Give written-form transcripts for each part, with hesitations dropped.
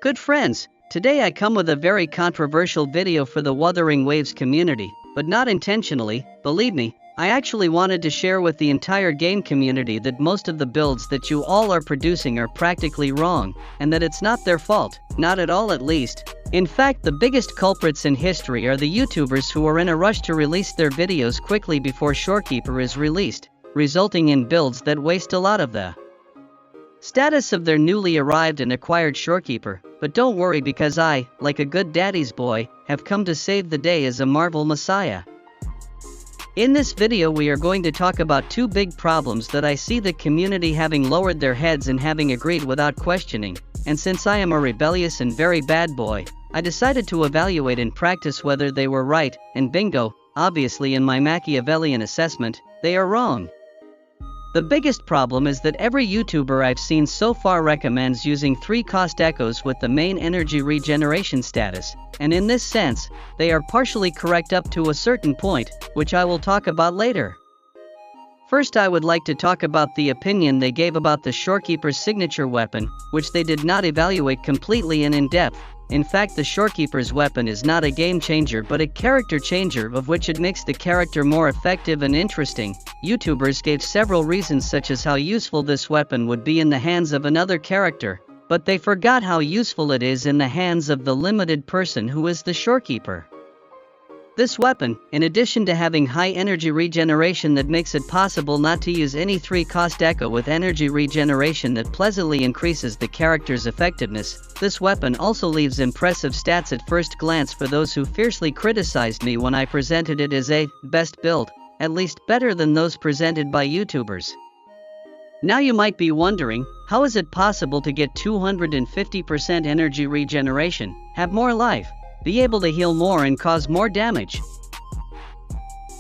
Good friends, today I come with a very controversial video for the Wuthering Waves community, but not intentionally, believe me. I actually wanted to share with the entire game community that most of the builds that you all are producing are practically wrong, and that it's not their fault, not at all at least. In fact, the biggest culprits in history are the YouTubers who are in a rush to release their videos quickly before Shorkeeper is released, resulting in builds that waste a lot of the status of their newly arrived and acquired Shorkeeper. But don't worry, because I, like a good daddy's boy, have come to save the day as a Marvel Messiah. In this video we are going to talk about two big problems that I see the community having lowered their heads and having agreed without questioning, and since I am a rebellious and very bad boy, I decided to evaluate and practice whether they were right, and bingo, obviously in my Machiavellian assessment, they are wrong. The biggest problem is that every YouTuber I've seen so far recommends using 3 cost echoes with the main energy regeneration status, and in this sense, they are partially correct up to a certain point, which I will talk about later. First, I would like to talk about the opinion they gave about the Shorkeeper's signature weapon, which they did not evaluate completely and in depth. In fact, the Shorkeeper's weapon is not a game changer but a character changer, of which it makes the character more effective and interesting. YouTubers gave several reasons, such as how useful this weapon would be in the hands of another character, but they forgot how useful it is in the hands of the limited person who is the Shorkeeper. This weapon, in addition to having high energy regeneration that makes it possible not to use any 3 cost echo with energy regeneration that pleasantly increases the character's effectiveness, this weapon also leaves impressive stats at first glance for those who fiercely criticized me when I presented it as a best build, at least better than those presented by YouTubers. Now you might be wondering, how is it possible to get 250% energy regeneration, have more life, be able to heal more and cause more damage?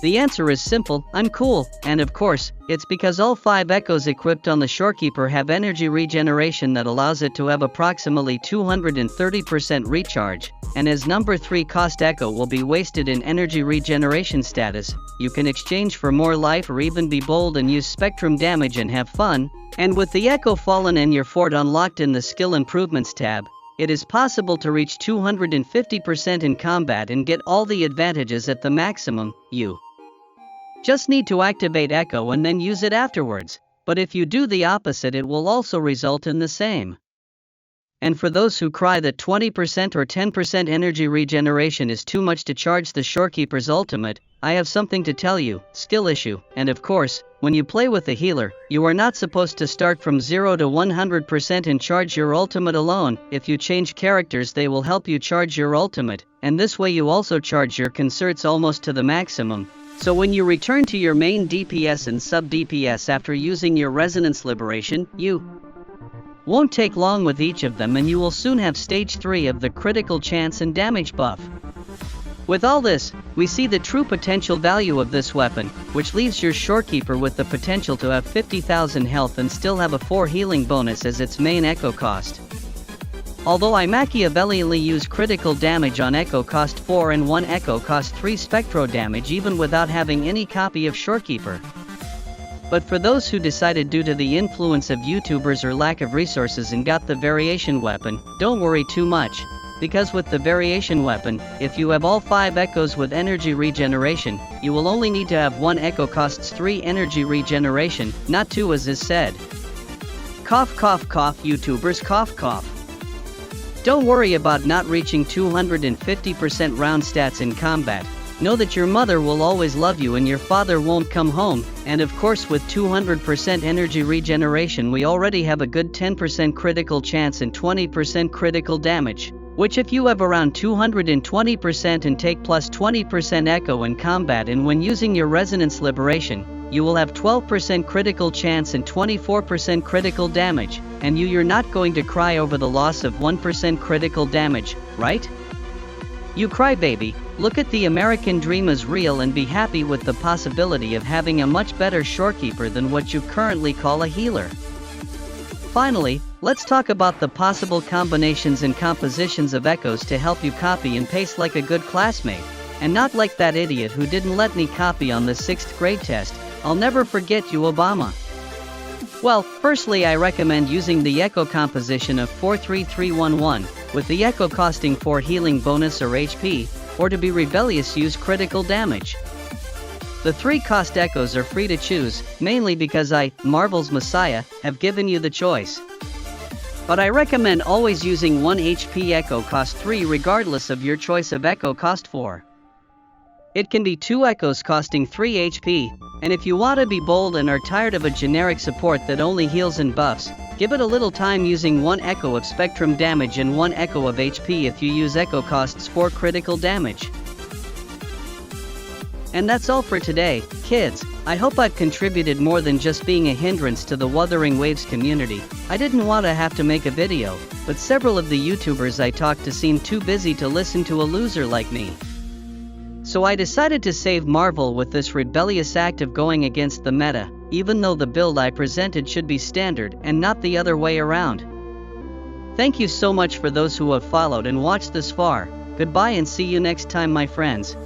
The answer is simple: I'm cool, and of course, it's because all 5 echoes equipped on the Shorkeeper have energy regeneration that allows it to have approximately 230% recharge, and as number 3 cost echo will be wasted in energy regeneration status, you can exchange for more life or even be bold and use spectrum damage and have fun. And with the echo fallen and your fort unlocked in the skill improvements tab, it is possible to reach 250% in combat and get all the advantages at the maximum. You just need to activate Echo and then use it afterwards, but if you do the opposite it will also result in the same. And for those who cry that 20% or 10% energy regeneration is too much to charge the Shorkeeper's ultimate, I have something to tell you: skill issue. And of course, when you play with a healer, you are not supposed to start from 0 to 100% and charge your ultimate alone. If you change characters they will help you charge your ultimate, and this way you also charge your concerts almost to the maximum. So when you return to your main DPS and sub DPS after using your Resonance Liberation, you won't take long with each of them and you will soon have stage 3 of the critical chance and damage buff. With all this, we see the true potential value of this weapon, which leaves your Shorkeeper with the potential to have 50,000 health and still have a 4 healing bonus as its main echo cost. Although I Machiavellianly use critical damage on echo cost 4 and 1 echo cost 3 spectro damage even without having any copy of Shorkeeper. But for those who decided due to the influence of YouTubers or lack of resources and got the Variation weapon, don't worry too much, because with the Variation weapon, if you have all 5 echoes with energy regeneration, you will only need to have 1 echo costs 3 energy regeneration, not 2 as is said. Cough cough cough, YouTubers, cough cough. Don't worry about not reaching 250% round stats in combat. Know that your mother will always love you and your father won't come home, and of course with 200% energy regeneration we already have a good 10% critical chance and 20% critical damage, which if you have around 220% and take plus 20% echo in combat and when using your Resonance Liberation, you will have 12% critical chance and 24% critical damage, and you're not going to cry over the loss of 1% critical damage, right? You crybaby, look at the American dream as real and be happy with the possibility of having a much better Shorkeeper than what you currently call a healer. Finally, let's talk about the possible combinations and compositions of echoes to help you copy and paste like a good classmate, and not like that idiot who didn't let me copy on the 6th grade test. I'll never forget you, Obama. Well, firstly I recommend using the echo composition of 43311, with the echo costing 4 healing bonus or HP, or to be rebellious use critical damage. The 3 cost echoes are free to choose, mainly because I, Marvel's Messiah, have given you the choice. But I recommend always using 1 HP echo cost 3 regardless of your choice of echo cost 4. It can be 2 echoes costing 3 HP, and if you want to be bold and are tired of a generic support that only heals and buffs, give it a little time using 1 echo of spectrum damage and 1 echo of HP if you use echo costs 4 critical damage. And that's all for today, kids. I hope I've contributed more than just being a hindrance to the Wuthering Waves community. I didn't want to have to make a video, but several of the YouTubers I talked to seemed too busy to listen to a loser like me. So I decided to save Marvel with this rebellious act of going against the meta, even though the build I presented should be standard and not the other way around. Thank you so much for those who have followed and watched this far. Goodbye and see you next time, my friends.